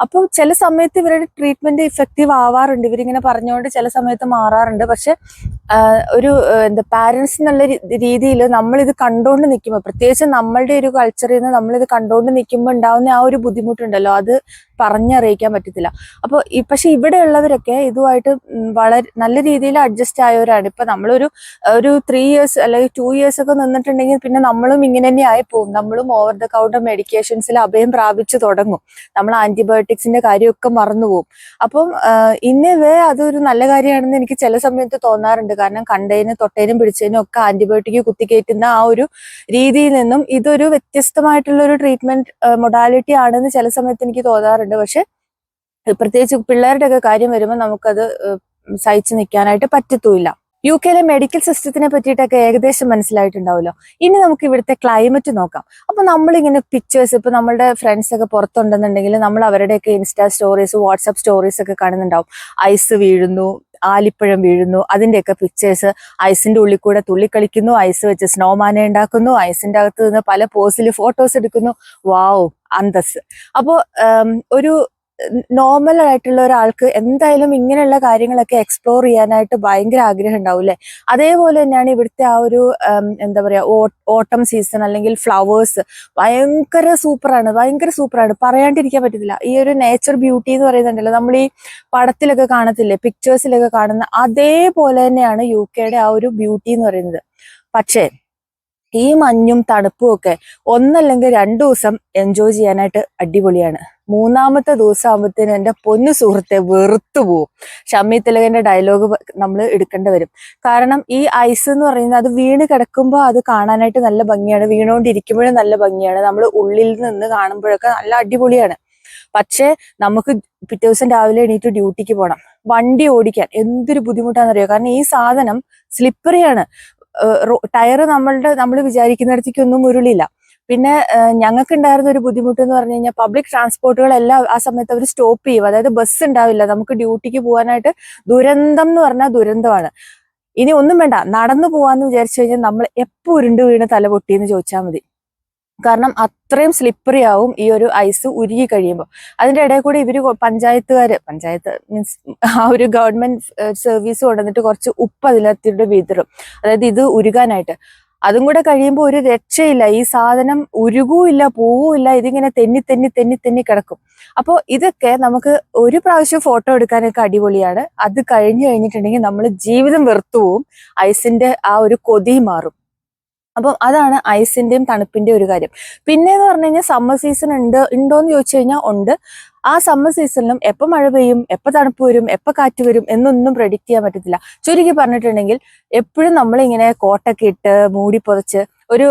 അപ്പോൾ ചില സമയത്ത് ഇവരുടെ ട്രീറ്റ്മെന്റ് ഇഫക്റ്റീവ് ആവാറുണ്ട്. ഇവരിങ്ങനെ പറഞ്ഞുകൊണ്ട് ചില സമയത്ത് മാറാറുണ്ട്. പക്ഷെ ഒരു പാരന്റ്സ് എന്നുള്ള രീതിയിൽ നമ്മളിത് കണ്ടുകൊണ്ട് നിൽക്കുമ്പോൾ, പ്രത്യേകിച്ച് നമ്മളുടെ ഒരു കൾച്ചറിൽ നിന്ന് നമ്മളിത് കണ്ടുകൊണ്ട് നിൽക്കുമ്പോൾ ഉണ്ടാവുന്ന ആ ഒരു ബുദ്ധിമുട്ടുണ്ടല്ലോ, അത് പറഞ്ഞറിയിക്കാൻ പറ്റത്തില്ല. അപ്പോൾ പക്ഷെ ഇവിടെ ഉള്ളവരൊക്കെ ഇതുമായിട്ട് വളരെ നല്ല രീതിയിൽ അഡ്ജസ്റ്റ് ആയവരാണ്. ഇപ്പൊ നമ്മളൊരു 3 years അല്ലെങ്കിൽ 2 years ഒക്കെ നിന്നിട്ടുണ്ടെങ്കിൽ പിന്നെ നമ്മളും ഇങ്ങനെ തന്നെ ആയിപ്പോവും. നമ്മളും ഓവർ ദ കൗണ്ടർ മെഡിക്കേഷൻസിൽ അഭയം പ്രാപിച്ചു തുടങ്ങും. നമ്മൾ ആന്റിബയോട്ടിക്സിന്റെ കാര്യമൊക്കെ മറന്നുപോകും. അപ്പം ഇന്നവേ അതൊരു നല്ല കാര്യമാണെന്ന് എനിക്ക് ചില സമയത്ത് തോന്നാറുണ്ട്. കാരണം കണ്ടതിനും തൊട്ടതിനും പിടിച്ചതിനും ഒക്കെ ആന്റിബയോട്ടിക് കുത്തിക്കയറ്റുന്ന ആ ഒരു രീതിയിൽ നിന്നും ഇതൊരു വ്യത്യസ്തമായിട്ടുള്ള ഒരു ട്രീറ്റ്മെന്റ് മൊഡാലിറ്റി ആണെന്ന് ചില സമയത്ത് എനിക്ക് തോന്നാറുണ്ട്. പക്ഷെ പ്രത്യേകിച്ച് പിള്ളേരുടെ ഒക്കെ കാര്യം വരുമ്പോൾ നമുക്കത് സഹിച്ചു നിൽക്കാനായിട്ട് പറ്റത്തുമില്ല. UK മെഡിക്കൽ സിസ്റ്റത്തിനെ പറ്റിയിട്ടൊക്കെ ഏകദേശം മനസ്സിലായിട്ടുണ്ടാവുമല്ലോ. ഇനി നമുക്ക് ഇവിടുത്തെ ക്ലൈമറ്റ് നോക്കാം. അപ്പൊ നമ്മളിങ്ങനെ പിക്ചേഴ്സ്, ഇപ്പൊ നമ്മളുടെ ഫ്രണ്ട്സ് ഒക്കെ പുറത്തുണ്ടെന്നുണ്ടെങ്കിൽ നമ്മൾ അവരുടെയൊക്കെ ഇൻസ്റ്റാ സ്റ്റോറീസ്, വാട്സ്ആപ്പ് സ്റ്റോറീസ് ഒക്കെ കാണുന്നുണ്ടാവും. ഐസ് വീഴുന്നു, ആലിപ്പഴം വീഴുന്നു, അതിന്റെയൊക്കെ പിക്ചേഴ്സ്. ഐസിന്റെ ഉള്ളിൽ കൂടെ തുള്ളിക്കളിക്കുന്നു, ഐസ് വെച്ച് സ്നോമാനെ ഉണ്ടാക്കുന്നു, ഐസിന്റെ അകത്ത് നിന്ന് പല പോസിൽ ഫോട്ടോസ് എടുക്കുന്നു. വാവ്, അന്തസ്. അപ്പോ ഒരു നോർമൽ ആയിട്ടുള്ള ഒരാൾക്ക് എന്തായാലും ഇങ്ങനെയുള്ള കാര്യങ്ങളൊക്കെ എക്സ്പ്ലോർ ചെയ്യാനായിട്ട് ഭയങ്കര ആഗ്രഹം ഉണ്ടാവും അല്ലെ. അതേപോലെ തന്നെയാണ് ഇവിടുത്തെ ആ ഒരു എന്താ പറയാ ഓട്ടം സീസൺ അല്ലെങ്കിൽ ഫ്ലവേഴ്സ് ഭയങ്കര സൂപ്പറാണ്, പറയാണ്ടിരിക്കാൻ പറ്റത്തില്ല. ഈ ഒരു നേച്ചർ ബ്യൂട്ടി എന്ന് പറയുന്നുണ്ടല്ലോ, നമ്മൾ ഈ പടത്തിലൊക്കെ കാണത്തില്ലേ, പിക്ചേഴ്സിലൊക്കെ കാണുന്ന അതേപോലെ തന്നെയാണ് UK ആ ഒരു ബ്യൂട്ടി എന്ന് പറയുന്നത്. പക്ഷേ ഈ മഞ്ഞും തണുപ്പും ഒക്കെ 1 അല്ലെങ്കിൽ 2 ദിവസം എൻജോയ് ചെയ്യാനായിട്ട് അടിപൊളിയാണ്. 3ാമത്തെ ദിവസം ആകുമ്പോഴത്തേനും എൻ്റെ പൊന്നു സുഹൃത്തെ വെറുത്തു പോവും. ഷമ്മി തിലകന്റെ ഡയലോഗ് നമ്മൾ എടുക്കേണ്ടി വരും. കാരണം ഈ ഐസ് എന്ന് പറയുന്നത് അത് വീണ് കിടക്കുമ്പോൾ അത് കാണാനായിട്ട് നല്ല ഭംഗിയാണ്, വീണുകൊണ്ടിരിക്കുമ്പോഴും നല്ല ഭംഗിയാണ്, നമ്മൾ ഉള്ളിൽ നിന്ന് കാണുമ്പോഴൊക്കെ നല്ല അടിപൊളിയാണ്. പക്ഷേ നമുക്ക് പിറ്റേ ദിവസം രാവിലെ എണീറ്റ് ഡ്യൂട്ടിക്ക് പോകണം. വണ്ടി ഓടിക്കാൻ എന്തൊരു ബുദ്ധിമുട്ടാണെന്നറിയോ. കാരണം ഈ സാധനം സ്ലിപ്പറിയാണ്. ടയറ് നമ്മൾ വിചാരിക്കുന്നിടത്തേക്കൊന്നും ഉരുളില്ല. പിന്നെ ഞങ്ങൾക്ക് ഉണ്ടായിരുന്ന ഒരു ബുദ്ധിമുട്ട് എന്ന് പറഞ്ഞു കഴിഞ്ഞാൽ പബ്ലിക് ട്രാൻസ്പോർട്ടുകളെല്ലാം ആ സമയത്ത് അവർ സ്റ്റോപ്പ് ചെയ്യും. അതായത് ബസ് ഉണ്ടാവില്ല. നമുക്ക് ഡ്യൂട്ടിക്ക് പോകാനായിട്ട് ദുരന്തം എന്ന് പറഞ്ഞാൽ ദുരന്തമാണ്. ഇനി ഒന്നും വേണ്ട, നടന്നു പോവാന്ന് വിചാരിച്ചു കഴിഞ്ഞാൽ നമ്മൾ എപ്പോൾ ഉരുണ്ട് വീണ് തല പൊട്ടിയെന്ന് ചോദിച്ചാൽ മതി. കാരണം അത്രയും സ്ലിപ്പറി ആവും ഈ ഒരു ഐസ് ഉരുകി കഴിയുമ്പോൾ. അതിന്റെ ഇടയിൽ കൂടി ഇവര് പഞ്ചായത്ത് മീൻസ് ആ ഒരു ഗവൺമെന്റ് സർവീസ് കൊണ്ടുവന്നിട്ട് കുറച്ച് ഉപ്പ് അതിനകത്തിട്ട് വിതറും, അതായത് ഇത് ഉരുകാനായിട്ട്. അതും കൂടെ കഴിയുമ്പോൾ ഒരു രക്ഷയില്ല, ഈ സാധനം ഉരുകുമില്ല, പോവുമില്ല, ഇതിങ്ങനെ തെന്നി തെന്നി തെന്നി തെന്നി കിടക്കും. അപ്പോൾ ഇതൊക്കെ നമുക്ക് ഒരു പ്രാവശ്യം ഫോട്ടോ എടുക്കാനൊക്കെ അടിപൊളിയാണ്. അത് കഴിഞ്ഞിട്ടുണ്ടെങ്കിൽ നമ്മൾ ജീവിതം വെറുത്തു പോവും, ഐസിന്റെ ആ ഒരു കൊതി മാറും. അപ്പം അതാണ് ഐസിന്റെയും തണുപ്പിന്റെയും ഒരു കാര്യം. പിന്നെ എന്ന് പറഞ്ഞു കഴിഞ്ഞാൽ സമ്മർ സീസൺ ഉണ്ടോന്ന് ചോദിച്ചു കഴിഞ്ഞാൽ ഉണ്ട്. ആ സമ്മർ സീസണിലും എപ്പോൾ മഴ പെയ്യും, എപ്പോൾ തണുപ്പ് വരും, എപ്പോൾ കാറ്റ് വരും എന്നൊന്നും പ്രെഡിക്റ്റ് ചെയ്യാൻ പറ്റത്തില്ല. ചുരുക്കി പറഞ്ഞിട്ടുണ്ടെങ്കിൽ എപ്പോഴും നമ്മളിങ്ങനെ കോട്ടൊക്കെ ഇട്ട് മൂടി പുതച്ച് ഒരു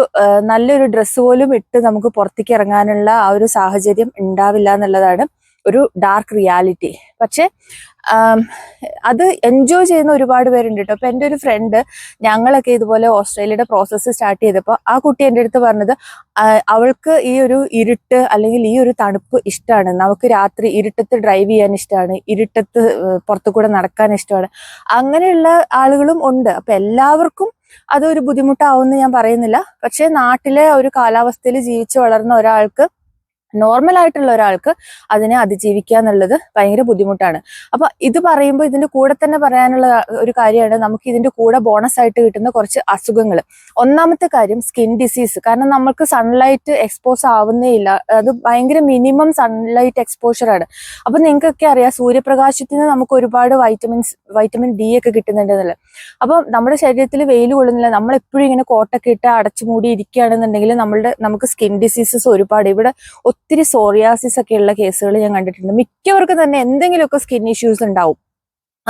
നല്ലൊരു ഡ്രസ്സ് പോലും ഇട്ട് നമുക്ക് പുറത്തേക്ക് ഇറങ്ങാനുള്ള ആ ഒരു സാഹചര്യം ഉണ്ടാവില്ല എന്നുള്ളതാണ് ഒരു ഡാർക്ക് റിയാലിറ്റി. പക്ഷെ അത് എൻജോയ് ചെയ്യുന്ന ഒരുപാട് പേരുണ്ട് കേട്ടോ. അപ്പൊ എൻ്റെ ഒരു ഫ്രണ്ട്, ഞങ്ങളൊക്കെ ഇതുപോലെ ഓസ്ട്രേലിയയുടെ പ്രോസസ്സ് സ്റ്റാർട്ട് ചെയ്തപ്പോൾ ആ കുട്ടി എൻ്റെ അടുത്ത് പറഞ്ഞത് അവൾക്ക് ഈ ഒരു ഇരുട്ട് അല്ലെങ്കിൽ ഈ ഒരു തണുപ്പ് ഇഷ്ടമാണ്. നമുക്ക് രാത്രി ഇരുട്ടത്ത് ഡ്രൈവ് ചെയ്യാൻ ഇഷ്ടമാണ്, ഇരുട്ടത്ത് പുറത്തു കൂടെ നടക്കാൻ ഇഷ്ടമാണ്. അങ്ങനെയുള്ള ആളുകളും ഉണ്ട്. അപ്പൊ എല്ലാവർക്കും അതൊരു ബുദ്ധിമുട്ടാവുമെന്ന് ഞാൻ പറയുന്നില്ല. പക്ഷെ നാട്ടിലെ ഒരു കാലാവസ്ഥയിൽ ജീവിച്ചു വളർന്ന ഒരാൾക്ക്, നോർമൽ ആയിട്ടുള്ള ഒരാൾക്ക് അതിനെ അതിജീവിക്കുക എന്നുള്ളത് ഭയങ്കര ബുദ്ധിമുട്ടാണ്. അപ്പൊ ഇത് പറയുമ്പോൾ ഇതിന്റെ കൂടെ തന്നെ പറയാനുള്ള ഒരു കാര്യമാണ്, നമുക്ക് ഇതിന്റെ കൂടെ ബോണസ് ആയിട്ട് കിട്ടുന്ന കുറച്ച് അസുഖങ്ങൾ. ഒന്നാമത്തെ കാര്യം സ്കിൻ ഡിസീസ്. കാരണം നമുക്ക് സൺലൈറ്റ് എക്സ്പോസ് ആവുന്നേ ഇല്ല, അത് ഭയങ്കര മിനിമം സൺലൈറ്റ് എക്സ്പോഷറാണ്. അപ്പൊ നിങ്ങൾക്കൊക്കെ അറിയാം, സൂര്യപ്രകാശത്തിന് നമുക്ക് ഒരുപാട് വൈറ്റമിൻ ഡി ഒക്കെ കിട്ടുന്നുണ്ടെന്നല്ലേ. അപ്പം നമ്മുടെ ശരീരത്തിൽ വെയിൽ കൊള്ളുന്നില്ല, നമ്മൾ എപ്പോഴും ഇങ്ങനെ കോട്ടൊക്കെ ഇട്ട് അടച്ചു മൂടി ഇരിക്കുകയാണെന്നുണ്ടെങ്കിൽ നമുക്ക് സ്കിൻ ഡിസീസസ് ഒരുപാട്, ഇവിടെ ഒത്തിരി സോറിയാസിസ് ഒക്കെ ഉള്ള കേസുകൾ ഞാൻ കണ്ടിട്ടുണ്ട്. മിക്കവർക്കും തന്നെ എന്തെങ്കിലുമൊക്കെ സ്കിൻ ഇഷ്യൂസ് ഉണ്ടാവും.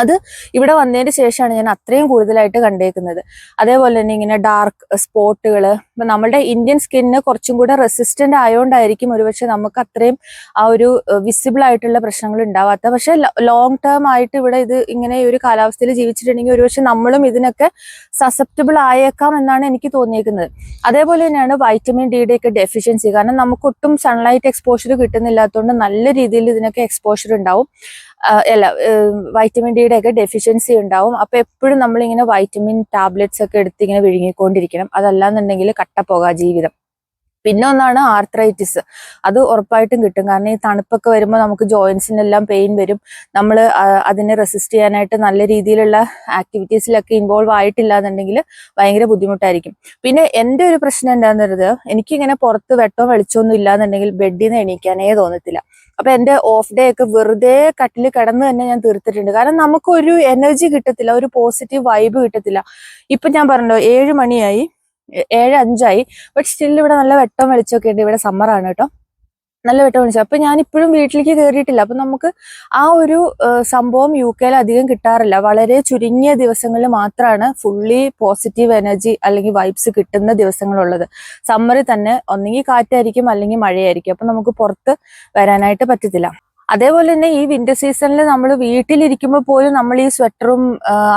അത് ഇവിടെ വന്നതിന് ശേഷമാണ് ഞാൻ അത്രയും കൂടുതലായിട്ട് കണ്ടേക്കുന്നത്. അതേപോലെ തന്നെ ഇങ്ങനെ ഡാർക്ക് സ്പോട്ടുകൾ. ഇപ്പൊ നമ്മുടെ ഇന്ത്യൻ സ്കിന്നിന് കുറച്ചും കൂടെ റെസിസ്റ്റന്റ് ആയതുകൊണ്ടായിരിക്കും ഒരുപക്ഷെ നമുക്ക് അത്രയും ആ ഒരു വിസിബിൾ ആയിട്ടുള്ള പ്രശ്നങ്ങൾ ഉണ്ടാവാത്ത. പക്ഷെ ലോങ് ടേം ആയിട്ട് ഇവിടെ ഇത് ഇങ്ങനെ ഒരു കാലാവസ്ഥയിൽ ജീവിച്ചിട്ടുണ്ടെങ്കിൽ ഒരുപക്ഷെ നമ്മളും ഇതിനൊക്കെ സസെപ്റ്റബിൾ ആയേക്കാം എന്നാണ് എനിക്ക് തോന്നിയേക്കുന്നത്. അതേപോലെ തന്നെയാണ് വൈറ്റമിൻ ഡിയുടെ ഒക്കെ ഡെഫിഷ്യൻസി. കാരണം നമുക്കൊട്ടും സൺലൈറ്റ് എക്സ്പോഷർ കിട്ടുന്നില്ലാത്തതുകൊണ്ട് നല്ല രീതിയിൽ ഇതിനൊക്കെ എക്സ്പോഷർ ഉണ്ടാവും. വൈറ്റമിൻ ഡിയുടെ ഒക്കെ ഡെഫിഷ്യൻസി ഉണ്ടാവും. അപ്പൊ എപ്പോഴും നമ്മളിങ്ങനെ വൈറ്റമിൻ ടാബ്ലറ്റ്സ് ഒക്കെ എടുത്ത് ഇങ്ങനെ വിഴുങ്ങിക്കൊണ്ടിരിക്കണം. അതല്ലാന്നുണ്ടെങ്കിൽ കട്ടപ്പോകാ ജീവിതം. പിന്നെ ഒന്നാണ് ആർത്രൈറ്റിസ്. അത് ഉറപ്പായിട്ടും കിട്ടും. കാരണം ഈ തണുപ്പൊക്കെ വരുമ്പോൾ നമുക്ക് ജോയിൻസിനെല്ലാം പെയിൻ വരും. നമ്മൾ അതിനെ റെസിസ്റ്റ് ചെയ്യാനായിട്ട് നല്ല രീതിയിലുള്ള ആക്ടിവിറ്റീസിലൊക്കെ ഇൻവോൾവ് ആയിട്ടില്ല എന്നുണ്ടെങ്കിൽ ഭയങ്കര ബുദ്ധിമുട്ടായിരിക്കും. പിന്നെ എൻ്റെ ഒരു പ്രശ്നം എന്താണെന്നത്, എനിക്കിങ്ങനെ പുറത്ത് വെട്ടവും വെളിച്ചമൊന്നും ഇല്ലാന്നുണ്ടെങ്കിൽ ബെഡിൽ നിന്ന് എണീക്കാനേ തോന്നത്തില്ല. അപ്പൊ എൻ്റെ ഓഫ് ഡേ ഒക്കെ വെറുതെ കട്ടിൽ കിടന്ന് തന്നെ ഞാൻ തീർത്തിട്ടുണ്ട്. കാരണം നമുക്കൊരു എനർജി കിട്ടത്തില്ല, ഒരു പോസിറ്റീവ് വൈബ് കിട്ടത്തില്ല. ഇപ്പൊ ഞാൻ പറഞ്ഞല്ലോ 7 മണിയായി, 7:05, ബട്ട് സ്റ്റിൽ ഇവിടെ നല്ല വെട്ടം വെളിച്ചമൊക്കെ ഉണ്ട്. ഇവിടെ സമ്മറാണ് കേട്ടോ, നല്ല വെട്ടം വെളിച്ചം. അപ്പൊ ഞാൻ ഇപ്പോഴും വീട്ടിലേക്ക് കയറിയിട്ടില്ല. അപ്പൊ നമുക്ക് ആ ഒരു സംഭവം UK അധികം കിട്ടാറില്ല. വളരെ ചുരുങ്ങിയ ദിവസങ്ങളിൽ മാത്രമാണ് ഫുള്ളി പോസിറ്റീവ് എനർജി അല്ലെങ്കിൽ വൈബ്സ് കിട്ടുന്ന ദിവസങ്ങളുള്ളത്. സമ്മറിൽ തന്നെ ഒന്നെങ്കിൽ കാറ്റായിരിക്കും അല്ലെങ്കിൽ മഴയായിരിക്കും. അപ്പൊ നമുക്ക് പുറത്ത് വരാനായിട്ട് പറ്റത്തില്ല. അതേപോലെ തന്നെ ഈ വിന്റർ സീസണിൽ നമ്മൾ വീട്ടിലിരിക്കുമ്പോൾ പോലും നമ്മൾ ഈ സ്വെറ്ററും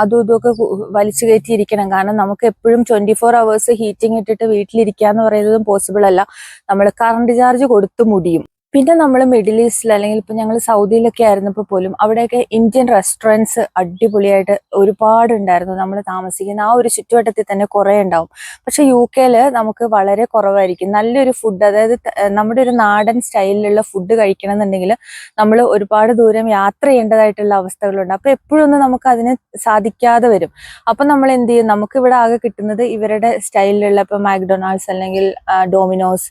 അതും ഇതുമൊക്കെ വലിച്ചു കയറ്റിയിരിക്കണം. കാരണം നമുക്ക് എപ്പോഴും 24 hours ഹീറ്റിംഗ് ഇട്ടിട്ട് വീട്ടിലിരിക്കുക എന്ന് പറയുന്നതും പോസിബിൾ അല്ല. നമ്മൾ കറണ്ട് ചാർജ് കൊടുത്തു മുടിയും. പിന്നെ നമ്മൾ മിഡിൽ ഈസ്റ്റിൽ അല്ലെങ്കിൽ ഇപ്പൊ ഞങ്ങൾ സൗദിയിലൊക്കെ ആയിരുന്നപ്പോൾ പോലും അവിടെയൊക്കെ ഇന്ത്യൻ റെസ്റ്റോറൻറ്റ്സ് അടിപൊളിയായിട്ട് ഒരുപാട് ഉണ്ടായിരുന്നു. നമ്മൾ താമസിക്കുന്ന ആ ഒരു ചുറ്റുവട്ടത്തിൽ തന്നെ കുറെ ഉണ്ടാവും. പക്ഷെ UK നമുക്ക് വളരെ കുറവായിരിക്കും. നല്ലൊരു ഫുഡ്, അതായത് നമ്മുടെ ഒരു നാടൻ സ്റ്റൈലിലുള്ള ഫുഡ് കഴിക്കണം എന്നുണ്ടെങ്കിൽ നമ്മൾ ഒരുപാട് ദൂരം യാത്ര ചെയ്യേണ്ടതായിട്ടുള്ള അവസ്ഥകളുണ്ട്. അപ്പൊ എപ്പോഴൊന്നും നമുക്ക് അതിന് സാധിക്കാതെ വരും. അപ്പൊ നമ്മൾ എന്ത് ചെയ്യും, നമുക്ക് ഇവിടെ ആകെ കിട്ടുന്നത് ഇവരുടെ സ്റ്റൈലിലുള്ള ഇപ്പൊ മാക്ഡൊണാൾഡ്സ് അല്ലെങ്കിൽ ഡോമിനോസ്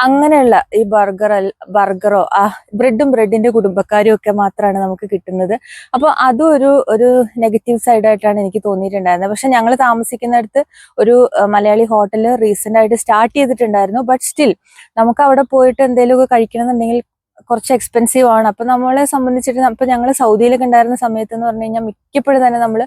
അങ്ങനെയുള്ള ഈ ബർഗറോ ബ്രെഡിന്റെ കുടുംബക്കാരും ഒക്കെ മാത്രമാണ് നമുക്ക് കിട്ടുന്നത്. അപ്പൊ അതും ഒരു നെഗറ്റീവ് സൈഡായിട്ടാണ് എനിക്ക് തോന്നിയിട്ടുണ്ടായിരുന്നത്. പക്ഷെ ഞങ്ങൾ താമസിക്കുന്നിടത്ത് ഒരു മലയാളി ഹോട്ടൽ റീസെന്റ് ആയിട്ട് സ്റ്റാർട്ട് ചെയ്തിട്ടുണ്ടായിരുന്നു. ബട്ട് സ്റ്റിൽ നമുക്ക് അവിടെ പോയിട്ട് എന്തെങ്കിലുമൊക്കെ കഴിക്കണം എന്നുണ്ടെങ്കിൽ കുറച്ച് എക്സ്പെൻസീവ് ആണ്. അപ്പൊ നമ്മളെ സംബന്ധിച്ചിട്ട് ഇപ്പൊ ഞങ്ങൾ സൗദിയിലൊക്കെ ഉണ്ടായിരുന്ന സമയത്ത് എന്ന് പറഞ്ഞു കഴിഞ്ഞാൽ മിക്കപ്പോഴും തന്നെ നമ്മൾ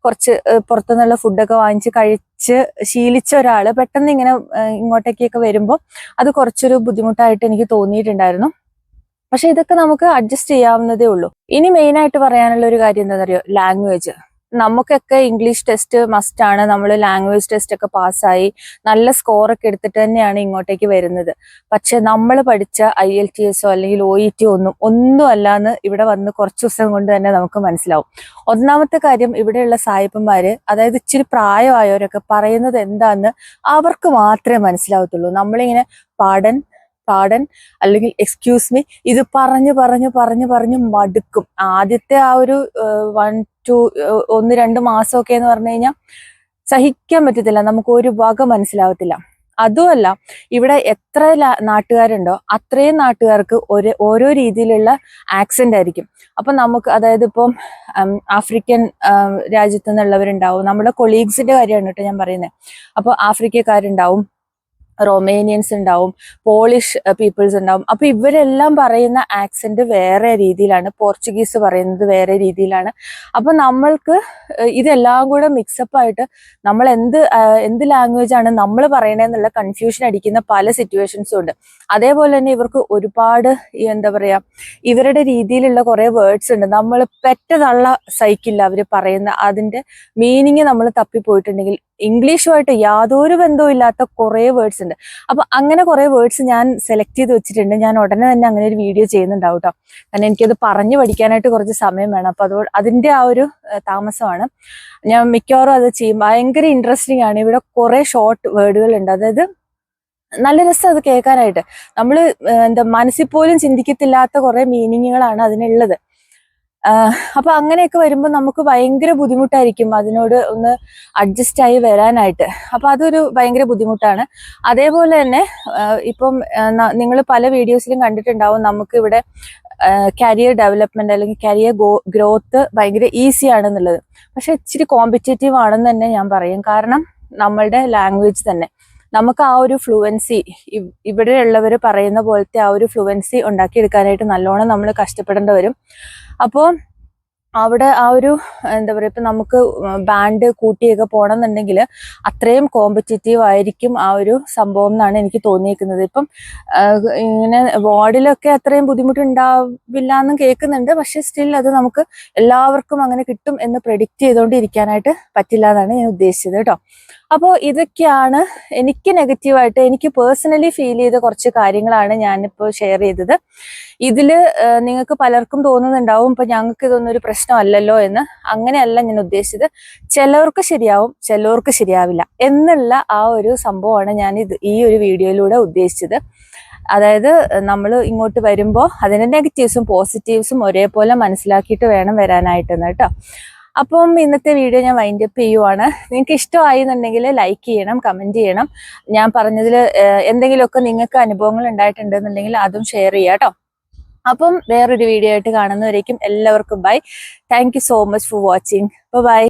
കുറച്ച് പുറത്തുനിന്നുള്ള ഫുഡൊക്കെ വാങ്ങിച്ച് കഴിച്ച് ശീലിച്ച ഒരാള് പെട്ടെന്ന് ഇങ്ങനെ ഇങ്ങോട്ടേക്കൊക്കെ വരുമ്പോൾ അത് കുറച്ചൊരു ബുദ്ധിമുട്ടായിട്ട് എനിക്ക് തോന്നിയിട്ടുണ്ടായിരുന്നു. പക്ഷെ ഇതൊക്കെ നമുക്ക് അഡ്ജസ്റ്റ് ചെയ്യാവുന്നതേ ഉള്ളൂ. ഇനി മെയിൻ ആയിട്ട് പറയാനുള്ള ഒരു കാര്യം എന്താണെന്നറിയോ, ലാംഗ്വേജ്. നമുക്കൊക്കെ ഇംഗ്ലീഷ് ടെസ്റ്റ് മസ്റ്റ് ആണ്. നമ്മൾ ലാംഗ്വേജ് ടെസ്റ്റ് ഒക്കെ പാസ്സായി നല്ല സ്കോറൊക്കെ എടുത്തിട്ട് തന്നെയാണ് ഇങ്ങോട്ടേക്ക് വരുന്നത്. പക്ഷെ നമ്മൾ പഠിച്ച IELTS അല്ലെങ്കിൽ OET ഒന്നും അല്ലാന്ന് ഇവിടെ വന്ന് കുറച്ച് ദിവസം കൊണ്ട് തന്നെ നമുക്ക് മനസ്സിലാവും. ഒന്നാമത്തെ കാര്യം, ഇവിടെയുള്ള സായിപ്പന്മാര്, അതായത് ഇച്ചിരി പ്രായമായവരൊക്കെ പറയുന്നത് എന്താന്ന് അവർക്ക് മാത്രമേ മനസ്സിലാവത്തുള്ളൂ. നമ്മളിങ്ങനെ പാടൻ അല്ലെങ്കിൽ എക്സ്ക്യൂസ് മീ ഇത് പറഞ്ഞു മടുക്കും. ആദ്യത്തെ ആ ഒരു 1-2 മാസമൊക്കെ എന്ന് പറഞ്ഞു കഴിഞ്ഞാൽ സഹിക്കാൻ പറ്റത്തില്ല, നമുക്ക് ഒരു വക മനസ്സിലാവത്തില്ല. അതുമല്ല, ഇവിടെ എത്ര നാട്ടുകാരുണ്ടോ അത്രയും നാട്ടുകാർക്ക് ഓരോ രീതിയിലുള്ള ആക്സെന്റ് ആയിരിക്കും. അപ്പൊ നമുക്ക്, അതായത് ഇപ്പം ആഫ്രിക്കൻ രാജ്യത്തു നിന്നുള്ളവരുണ്ടാവും, നമ്മുടെ കൊളീഗ്സിന്റെ കാര്യമാണ് കേട്ടോ ഞാൻ പറയുന്നത്. അപ്പൊ ആഫ്രിക്കക്കാരുണ്ടാവും, റൊമേനിയൻസ് ഉണ്ടാവും, പോളിഷ് പീപ്പിൾസ് ഉണ്ടാവും. അപ്പൊ ഇവരെല്ലാം പറയുന്ന ആക്സെന്റ് വേറെ രീതിയിലാണ്, പോർച്ചുഗീസ് പറയുന്നത് വേറെ രീതിയിലാണ്. അപ്പൊ നമ്മൾക്ക് ഇതെല്ലാം കൂടെ മിക്സപ്പ് ആയിട്ട് നമ്മൾ എന്ത് ലാംഗ്വേജ് ആണ് നമ്മൾ പറയണതെന്നുള്ള കൺഫ്യൂഷൻ അടിക്കുന്ന പല സിറ്റുവേഷൻസും ഉണ്ട്. അതേപോലെ തന്നെ ഇവർക്ക് ഒരുപാട് എന്താ പറയാ, ഇവരുടെ രീതിയിലുള്ള കുറെ വേർഡ്സ് ഉണ്ട്. നമ്മൾ പെറ്റതള്ള സഹിക്കില്ല അവർ പറയുന്ന അതിന്റെ മീനിങ് നമ്മൾ തപ്പിപ്പോയിട്ടുണ്ടെങ്കിൽ ഇംഗ്ലീഷുമായിട്ട് യാതൊരു ബന്ധവും ഇല്ലാത്ത കുറെ വേർഡ്സ് ഉണ്ട്. അപ്പൊ അങ്ങനെ കുറെ വേർഡ്സ് ഞാൻ സെലക്ട് ചെയ്ത് വെച്ചിട്ടുണ്ട്. ഞാൻ ഉടനെ തന്നെ അങ്ങനെ ഒരു വീഡിയോ ചെയ്യുന്നുണ്ടാവും കേട്ടോ. കാരണം എനിക്കത് പറഞ്ഞു പഠിക്കാനായിട്ട് കുറച്ച് സമയം വേണം. അപ്പൊ അതിന്റെ ആ ഒരു താമസമാണ്. ഞാൻ മിക്കവാറും അത് ചെയ്യും. ഭയങ്കര ഇൻട്രസ്റ്റിംഗ് ആണ്. ഇവിടെ കുറെ ഷോർട്ട് വേർഡുകൾ ഉണ്ട്. അതായത് നല്ല രസം അത് കേൾക്കാനായിട്ട്. നമ്മൾ മനസ്സിൽ പോലും ചിന്തിക്കത്തില്ലാത്ത കുറെ മീനിങ്ങുകളാണ് അതിനുള്ളത്. അപ്പൊ അങ്ങനെയൊക്കെ വരുമ്പോൾ നമുക്ക് ഭയങ്കര ബുദ്ധിമുട്ടായിരിക്കും അതിനോട് ഒന്ന് അഡ്ജസ്റ്റ് ആയി വരാനായിട്ട്. അപ്പൊ അതൊരു ഭയങ്കര ബുദ്ധിമുട്ടാണ്. അതേപോലെ തന്നെ ഇപ്പം നിങ്ങൾ പല വീഡിയോസിലും കണ്ടിട്ടുണ്ടാവും, നമുക്ക് ഇവിടെ കരിയർ ഡെവലപ്മെന്റ് അല്ലെങ്കിൽ കരിയർ ഗ്രോത്ത് ഭയങ്കര ഈസി ആണെന്നുള്ളത്. പക്ഷെ ഇച്ചിരി കോമ്പറ്റേറ്റീവ് ആണെന്ന് തന്നെ ഞാൻ പറയും. കാരണം നമ്മളുടെ ലാംഗ്വേജ് തന്നെ, നമുക്ക് ആ ഒരു ഫ്ലുവൻസി, ഇവിടെ ഉള്ളവർ പറയുന്ന പോലത്തെ ആ ഒരു ഫ്ലുവൻസി ഉണ്ടാക്കിയെടുക്കാനായിട്ട് നല്ലോണം നമ്മൾ കഷ്ടപ്പെടേണ്ടി വരും. അപ്പോൾ അവിടെ ആ ഒരു എന്താ പറയുക, ഇപ്പം നമുക്ക് ബാൻഡ് കൂട്ടിയൊക്കെ പോകണം എന്നുണ്ടെങ്കിൽ അത്രയും കോമ്പറ്റേറ്റീവ് ആയിരിക്കും ആ ഒരു സംഭവം എന്നാണ് എനിക്ക് തോന്നിയേക്കുന്നത്. ഇപ്പം ഇങ്ങനെ വാർഡിലൊക്കെ അത്രയും ബുദ്ധിമുട്ടുണ്ടാവില്ല എന്നും കേൾക്കുന്നുണ്ട്. പക്ഷെ സ്റ്റിൽ അത് നമുക്ക് എല്ലാവർക്കും അങ്ങനെ കിട്ടും എന്ന് പ്രെഡിക്റ്റ് ചെയ്തുകൊണ്ടിരിക്കാനായിട്ട് പറ്റില്ല എന്നാണ് ഞാൻ ഉദ്ദേശിച്ചത് കേട്ടോ. അപ്പോൾ ഇതൊക്കെയാണ് എനിക്ക് നെഗറ്റീവായിട്ട് എനിക്ക് പേഴ്സണലി ഫീൽ ചെയ്ത കുറച്ച് കാര്യങ്ങളാണ് ഞാനിപ്പോൾ ഷെയർ ചെയ്തത്. ഇതില് നിങ്ങൾക്ക് പലർക്കും തോന്നുന്നുണ്ടാവും ഇപ്പൊ ഞങ്ങൾക്ക് ഇതൊന്നും ഒരു പ്രശ്നമല്ലല്ലോ എന്ന്. അങ്ങനെയല്ല ഞാൻ ഉദ്ദേശിച്ചത്. ചിലവർക്ക് ശരിയാവും, ചിലവർക്ക് ശരിയാവില്ല എന്നുള്ള ആ ഒരു സംഭവമാണ് ഞാൻ ഈ ഒരു വീഡിയോയിലൂടെ ഉദ്ദേശിച്ചത്. അതായത് നമ്മൾ ഇങ്ങോട്ട് വരുമ്പോൾ അതിന്റെ നെഗറ്റീവ്സും പോസിറ്റീവ്സും ഒരേപോലെ മനസ്സിലാക്കിയിട്ട് വേണം വരാനായിട്ടെന്ന് കേട്ടോ. അപ്പം ഇന്നത്തെ വീഡിയോ ഞാൻ വൈൻഡ് അപ്പ് ചെയ്യുവാണ്. നിങ്ങൾക്ക് ഇഷ്ടമായി എന്നുണ്ടെങ്കിൽ ലൈക്ക് ചെയ്യണം, കമന്റ് ചെയ്യണം. ഞാൻ പറഞ്ഞതിൽ എന്തെങ്കിലുമൊക്കെ നിങ്ങൾക്ക് അനുഭവങ്ങൾ ഉണ്ടായിട്ടുണ്ടെന്നുണ്ടെങ്കിൽ അതും ഷെയർ ചെയ്യാം കേട്ടോ. അപ്പം വേറൊരു വീഡിയോ ആയിട്ട് കാണുന്നവരേക്കും എല്ലാവർക്കും bye. Thank you so much for watching. By.